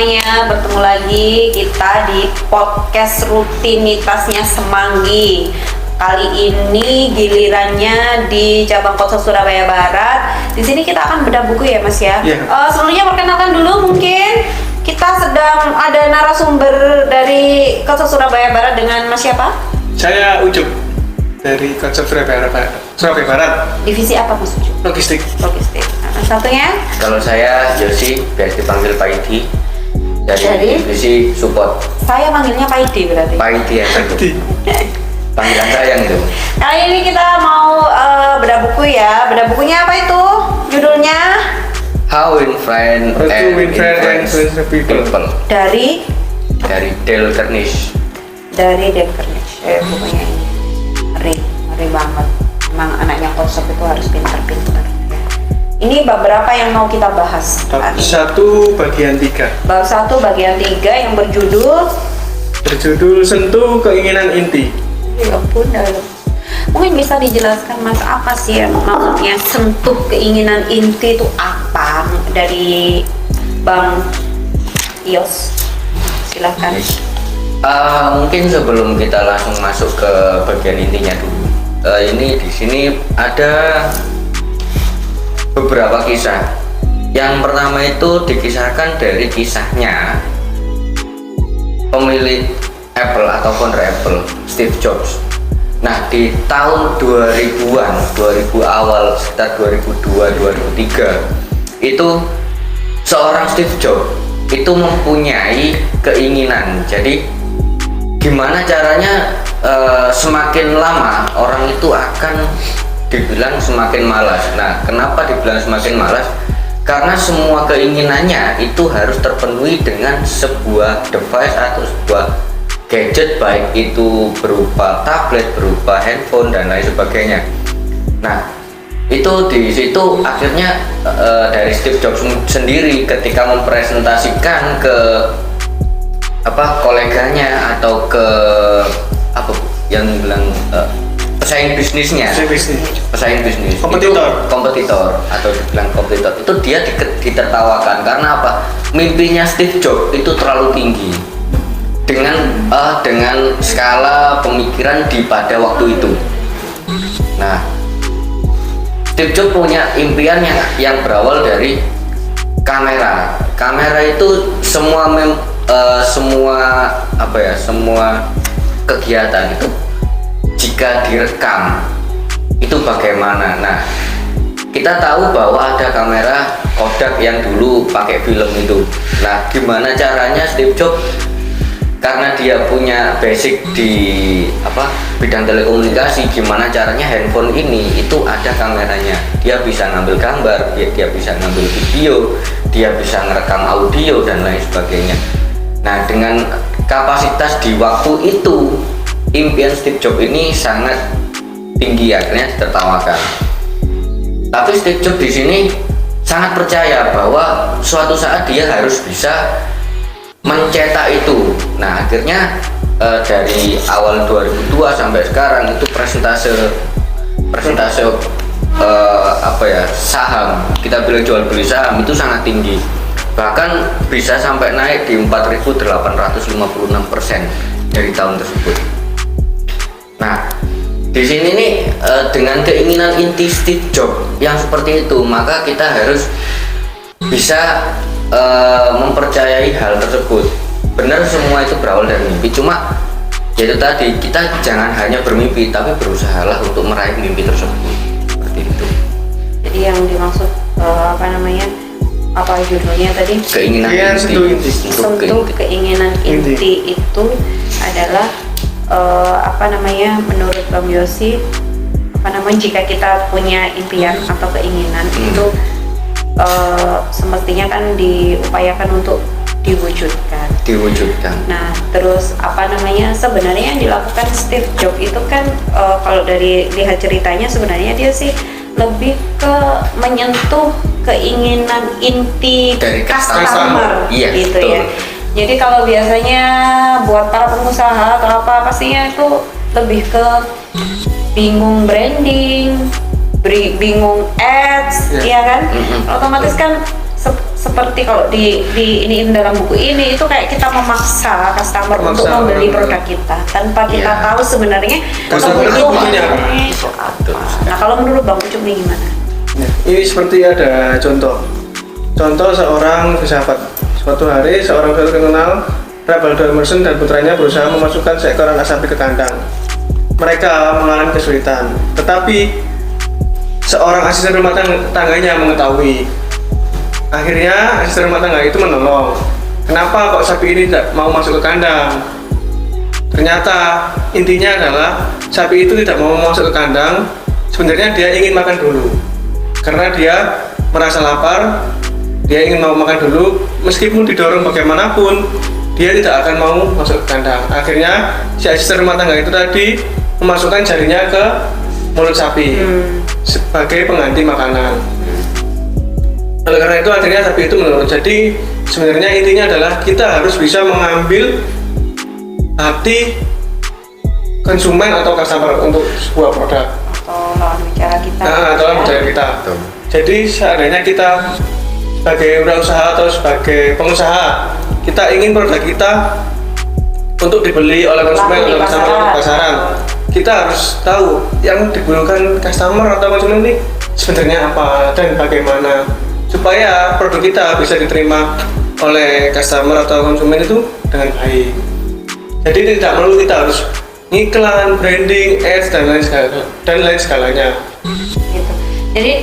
semuanya, bertemu lagi kita di podcast rutinitasnya Semanggi. Kali ini gilirannya di cabang kota Surabaya Barat. Di sini kita akan bedah buku ya Mas ya. Iya. Sebelumnya perkenalkan dulu mungkin kita sedang ada narasumber dari kota Surabaya Barat dengan Mas siapa? Saya Ucup dari Konsep Surabaya Barat. Divisi apa Mas Ucup? Logistik. Logistik. Nah, satunya? Kalau saya Yosi, biasa dipanggil Pak Idi Dari? divisi support. Saya manggilnya Pak Idi berarti. Pak Idi ya, Di panggilan sayang itu. Kali ini kita mau bedah buku ya. Bedah bukunya apa itu? Judulnya How to Win Friends and People. dari Dale Carnegie. Dale Carnegie. Bukunya ini ngeri banget. Emang anaknya konsep itu harus pintar-pintar. Ini bab berapa yang mau kita bahas? Bab Tadi? 1 bagian 3. Bab 1 bagian 3 yang berjudul Berjudul Sentuh Keinginan Inti. ya ampun dalam. Mungkin bisa dijelaskan Mas apa sih yang maksudnya sentuh keinginan inti itu apa dari Bang Yos? Silahkan. Mungkin sebelum kita langsung masuk ke bagian intinya dulu. Ini di sini ada beberapa kisah. Yang pertama itu dikisahkan dari kisahnya pemilik Apple atau founder Apple, Steve Jobs. Nah, di tahun 2000-an, 2000 awal, sekitar 2002, 2003 itu seorang Steve Jobs itu mempunyai keinginan. Jadi gimana caranya semakin lama orang itu akan dibilang semakin malas. Nah, kenapa dibilang semakin malas? Karena semua keinginannya itu harus terpenuhi dengan sebuah device atau sebuah gadget, baik itu berupa tablet, berupa handphone dan lain sebagainya. Nah, itu di situ akhirnya dari Steve Jobs sendiri ketika mempresentasikan ke koleganya atau ke yang bilang pesaing bisnisnya, pesaing bisnis, kompetitor atau dibilang kompetitor, itu dia ditertawakan karena apa? Mimpinya Steve Jobs itu terlalu tinggi dengan skala pemikiran pada waktu itu. Nah, Steve Jobs punya impian yang berawal dari kamera. Kamera itu semua kegiatan itu jika direkam itu bagaimana. Nah, kita tahu bahwa ada kamera Kodak yang dulu pakai film itu. Nah, gimana caranya Steve Jobs, karena dia punya basic di bidang telekomunikasi, gimana caranya handphone ini itu ada kameranya. Dia bisa ngambil gambar, dia bisa ngambil video, dia bisa ngerekam audio dan lain sebagainya. Nah, dengan kapasitas di waktu itu, impian Steve Jobs ini sangat tinggi, akhirnya ditertawakan. Tapi Steve Jobs di sini sangat percaya bahwa suatu saat dia harus bisa mencetak itu. Nah, akhirnya dari awal 2002 sampai sekarang itu presentase saham, kita bilang jual beli saham itu sangat tinggi, bahkan bisa sampai naik di 4.856% dari tahun tersebut. Nah, di sini nih dengan keinginan inti Steve Jobs yang seperti itu, maka kita harus bisa mempercayai hal tersebut. Benar, semua itu berawal dari mimpi, cuma yaitu tadi, kita jangan hanya bermimpi tapi berusahalah untuk meraih mimpi tersebut, seperti itu. Jadi yang dimaksud apa judulnya tadi? Keinginan inti. Sentuh keinginan inti itu adalah menurut Bang Yosi, jika kita punya impian atau keinginan itu semestinya kan diupayakan untuk diwujudkan. Nah, terus sebenarnya yang dilakukan Steve Jobs itu kan kalau dari lihat ceritanya sebenarnya dia sih lebih ke menyentuh keinginan inti dari customer gitu betul. Ya. Jadi kalau biasanya buat para pengusaha atau pastinya itu lebih ke bingung branding, bingung ads, ya kan? Otomatis kan seperti kalau ini dalam buku ini itu kayak kita memaksa customer untuk membeli produk kita tanpa kita tahu sebenarnya kebutuhannya. Nah, kalau menurut Bang Ucup nih gimana? Ini seperti ada contoh seorang filsafat. Suatu hari seorang terkenal Ralph Emerson dan putranya berusaha memasukkan seekor anak sapi ke kandang. Mereka mengalami kesulitan, tetapi seorang asisten rumah tangganya mengetahui. Akhirnya asisten rumah tangga itu menolong. Kenapa kok sapi ini tidak mau masuk ke kandang? Ternyata intinya adalah sapi itu tidak mau masuk ke kandang. Sebenarnya dia ingin makan dulu, karena dia merasa lapar. Dia ingin mau makan dulu, meskipun didorong bagaimanapun, dia tidak akan mau masuk ke kandang. Akhirnya si asisten rumah tangga itu tadi memasukkan jarinya ke mulut sapi sebagai pengganti makanan. Oleh karena itu akhirnya sapi itu menurut. Jadi sebenarnya intinya adalah kita harus bisa mengambil hati konsumen atau customer untuk sebuah produk Atau lawan bicara kita. atau lawan bicara kita. Jadi seandainya kita sebagai wirausaha atau sebagai pengusaha, kita ingin produk kita untuk dibeli oleh konsumen atau customer di pasaran, kita harus tahu yang dibutuhkan customer atau konsumen ini sebenarnya apa dan bagaimana, supaya produk kita bisa diterima oleh customer atau konsumen itu dengan baik. Jadi tidak perlu kita harus ngiklan, branding, ads dan lain segalanya. Gitu. Jadi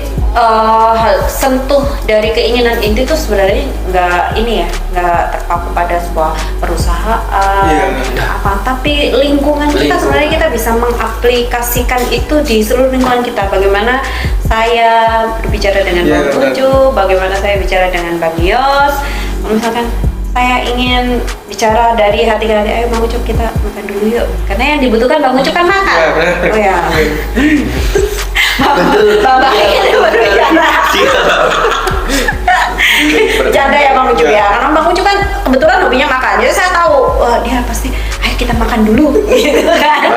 sentuh dari keinginan inti itu sebenarnya nggak terpaku pada sebuah perusahaan tapi lingkungan kita sebenarnya kita bisa mengaplikasikan itu di seluruh lingkungan kita. Bagaimana saya berbicara dengan Bang Ucup, bagaimana saya bicara dengan Bang Yos. Misalkan saya ingin bicara dari hati ke hati, ayo Bang Ucup kita makan dulu yuk, karena yang dibutuhkan Bang Ucup kan makan. Oh ya. Bapak ini berbicara. Bercanda ya Bang Ucup ya, karena Bang Ucup kan kebetulan hobinya makan, jadi saya tahu dia pasti ayo kita makan dulu gitu kan.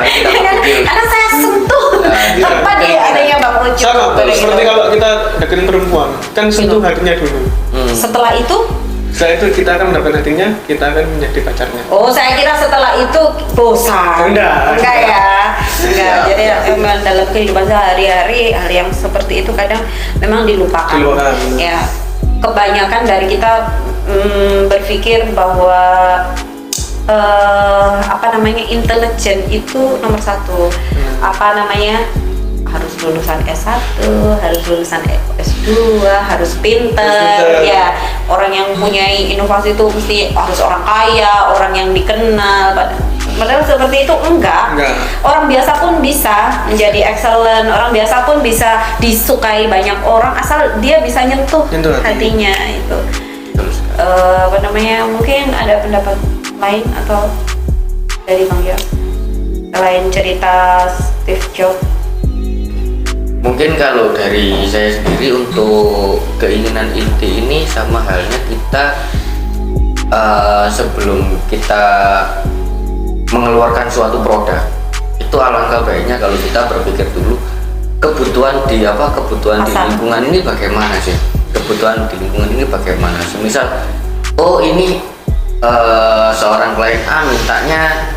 Karena saya sentuh tepat di adanya Bang Ucup. Sama seperti kalau kita deketin perempuan kan sentuh hatinya dulu. Setelah itu kita akan mendapatkan hatinya, kita akan menjadi pacarnya. Oh, saya kira setelah itu bosan. Enggak ya. Enggak. Jadi memang dalam kehidupan sehari-hari hal yang seperti itu kadang memang dilupakan. Ya, kebanyakan dari kita berpikir bahwa intelijen itu nomor satu. Harus lulusan S1, harus lulusan S2, harus pinter. Ya, orang yang mempunyai inovasi itu mesti harus orang kaya, orang yang dikenal. Padahal seperti itu enggak. Orang biasa pun bisa menjadi excellent, orang biasa pun bisa disukai banyak orang asal dia bisa nyentuh hatinya itu. Mungkin ada pendapat lain atau dari Bang Yos selain cerita Steve Jobs? Mungkin kalau dari saya sendiri untuk keinginan inti ini sama halnya kita sebelum kita mengeluarkan suatu produk itu alangkah baiknya kalau kita berpikir dulu kebutuhan di lingkungan ini bagaimana sih, kebutuhan di lingkungan ini bagaimana. Misal ini seorang klien A mintanya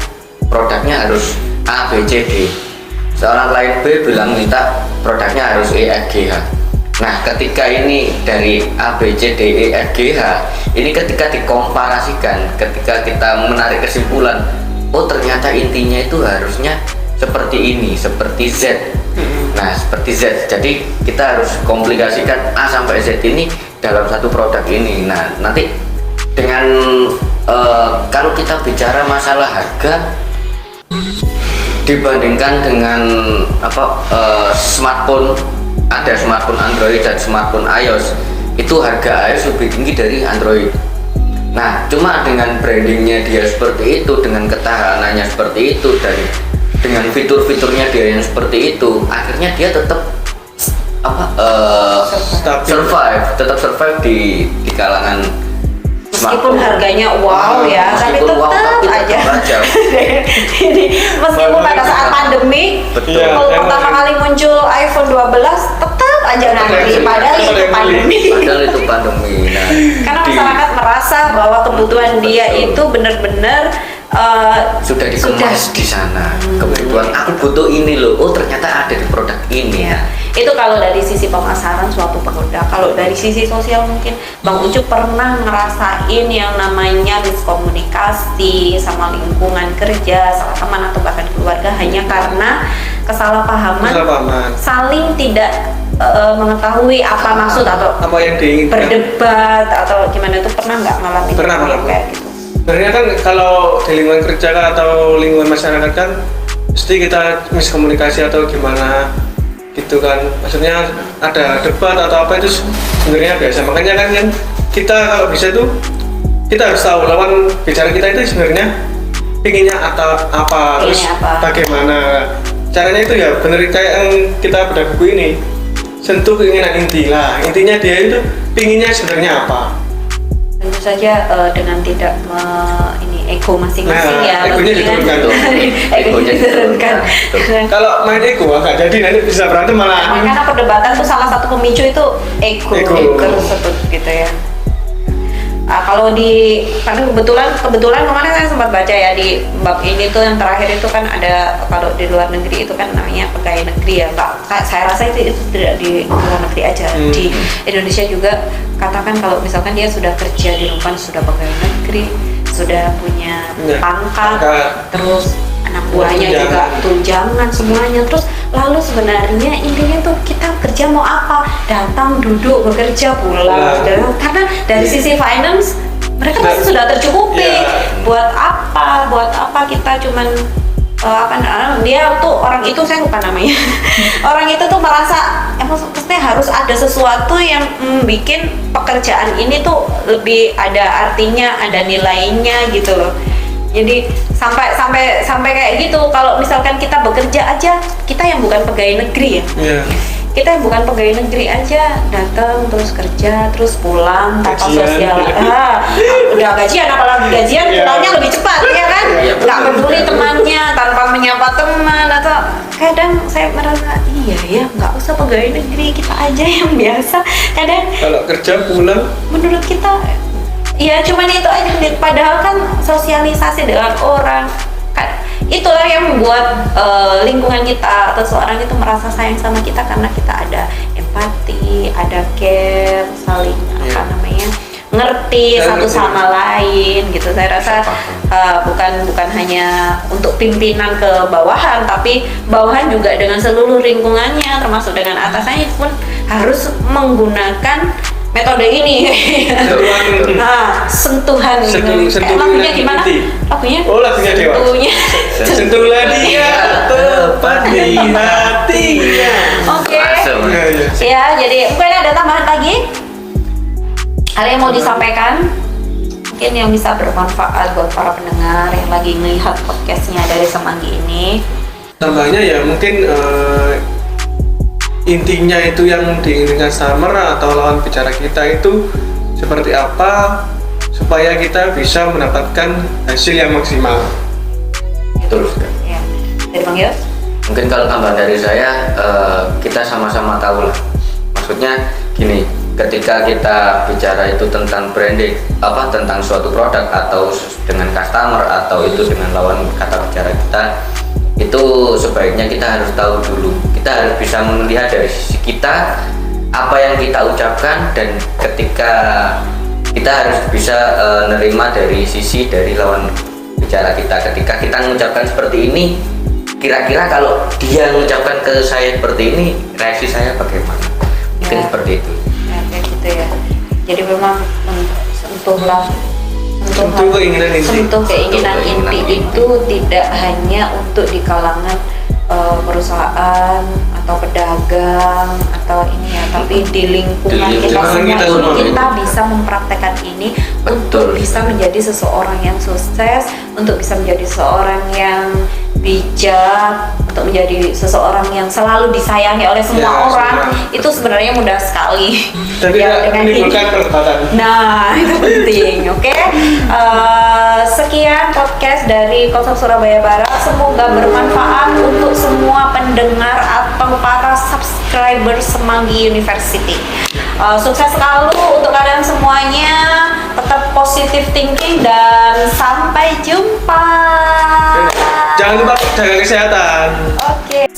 produknya harus A, B, C, D. Seorang klien B bilang minta produknya harus E, F, G, H. Nah, ketika ini dari A, B, C, D, E, F, G, H, ini ketika dikomparasikan, ketika kita menarik kesimpulan, ternyata intinya itu harusnya seperti ini, seperti Z. Nah, seperti Z. Jadi kita harus komplikasikan A sampai Z ini dalam satu produk ini. Nah, nanti dengan kalau kita bicara masalah harga dibandingkan dengan smartphone, ada smartphone Android dan smartphone iOS, itu harga iOS lebih tinggi dari Android. Nah, cuma dengan brandingnya dia seperti itu, dengan ketahanannya seperti itu, dan dengan fitur-fiturnya dia yang seperti itu, akhirnya dia tetap survive di kalangan meskipun harganya tapi tetap aja. Jadi meskipun pada saat pandemi kalau pertama kali muncul iPhone 12 tetap aja ngantri, padahal itu pandemi. Padahal itu pandemi. Nah, Karena masyarakat merasa bahwa kebutuhan dia itu benar-benar sudah dikemas di sana. Kebutuhan aku butuh ini loh. Oh ternyata ada di produk ini ya. Itu kalau dari sisi pemasaran suatu produk. Kalau dari sisi sosial mungkin Bang Ucup pernah ngerasain yang namanya miskomunikasi sama lingkungan kerja, sama teman atau bahkan keluarga hanya karena kesalahpahaman. Saling tidak mengetahui apa maksud atau apa yang diinginkan, berdebat atau gimana, itu pernah nggak ngalamin kayak gitu? Sebenarnya kan kalau di lingkungan kerja kan, atau lingkungan masyarakat kan pasti kita miskomunikasi atau gimana gitu kan, maksudnya ada debat atau apa itu sebenarnya biasa. Makanya kan kita kalau bisa tuh kita harus tahu lawan bicara kita itu sebenarnya pinginnya atau apa, terus bagaimana caranya. Itu ya bener kayak yang kita bedah buku ini, sentuh keinginan inti lah. Intinya dia itu pinginnya sebenarnya apa. Tentu saja dengan tidak ini ego masing-masing ya. Egonya diturunkan tuh. Egonya diturunkan. Kalau main ego agak jadi nanti bisa berantem malah. Karena perdebatan tuh salah satu pemicu itu ego tersebut gitu ya. Kalau karena kebetulan kemarin saya sempat baca ya di bab ini tuh yang terakhir itu kan ada, kalau di luar negeri itu kan namanya pegawai negeri ya Pak. Saya rasa itu tidak di luar negeri aja, di Indonesia juga katakan kalau misalkan dia sudah kerja di rumah, sudah pegawai negeri, sudah punya pangkat, terus anak buahnya juga tunjangan semuanya, terus lalu sebenarnya intinya tuh kita kerja mau apa? Datang, duduk, bekerja, pulang. Karena dari sisi finance mereka pasti sudah tercukupi. Buat apa kita cuman dia tuh orang itu, saya lupa namanya. Orang itu tuh merasa maksudnya harus ada sesuatu yang bikin pekerjaan ini tuh lebih ada artinya, ada nilainya gitu loh. Jadi sampai kayak gitu. Kalau misalkan kita bekerja aja, kita yang bukan pegawai negeri ya, kita yang bukan pegawai negeri aja datang terus kerja terus pulang tanpa sosial. Udah gajian, apalagi gajian pulangnya lebih cepat ya kan, nggak peduli temannya, tanpa menyapa teman. Atau kadang saya merasa iya ya, nggak usah pegawai negeri, kita aja yang biasa. Kadang kalau kerja pulang menurut kita ya cuman itu aja, padahal kan sosialisasi dengan orang kan itulah yang membuat lingkungan kita atau seorang itu merasa sayang sama kita, karena kita ada empati, ada care, saling ngerti satu sama lain gitu. Saya rasa bukan hanya untuk pimpinan ke bawahan, tapi bawahan juga dengan seluruh lingkungannya termasuk dengan atasannya pun harus menggunakan metode ini. Sentuhan. Lagunya gimana? Lagunya? Oh, lagunya Dewa. Sentuhlah dia tepat di hatinya. Oke. Ya, jadi mungkin ada tambahan lagi? Ada yang mau disampaikan? Mungkin yang bisa bermanfaat buat para pendengar yang lagi melihat podcastnya dari Semanggi ini. Tambahnya ya mungkin intinya itu yang diinginkan customer atau lawan bicara kita itu seperti apa supaya kita bisa mendapatkan hasil yang maksimal. Betul. Ya. Dari Bang Yos? Mungkin kalau tambahan dari saya, kita sama-sama tahu lah. Maksudnya gini, ketika kita bicara itu tentang branding, tentang suatu produk atau dengan customer atau itu dengan lawan kata bicara kita, itu sebaiknya kita harus tahu dulu. Kita harus bisa melihat dari sisi kita apa yang kita ucapkan, dan ketika kita harus bisa nerima dari sisi dari lawan bicara kita. Ketika kita mengucapkan seperti ini, kira-kira kalau dia mengucapkan ke saya seperti ini, reaksi saya bagaimana? Mungkin seperti itu. Ya, kayak gitu ya. Jadi memang sentuh keinginan inti itu tidak hanya untuk di kalangan perusahaan atau pedagang atau ini ya, tapi di lingkungan kita semua kita bisa mempraktekkan ini. Betul. Untuk bisa menjadi seseorang yang sukses, untuk bisa menjadi seseorang yang bijak, untuk menjadi seseorang yang selalu disayangi oleh semua orang. Itu sebenarnya mudah sekali. Dan tidak menimbulkan perdebatan. Nah, itu penting. Oke. Sekian podcast dari Kosong Surabaya Barat. Semoga bermanfaat untuk semua pendengar atau para subscriber subscriber Semanggi University. Sukses selalu untuk kalian semuanya, tetap positive thinking dan sampai jumpa. Jangan lupa jaga kesehatan. Oke.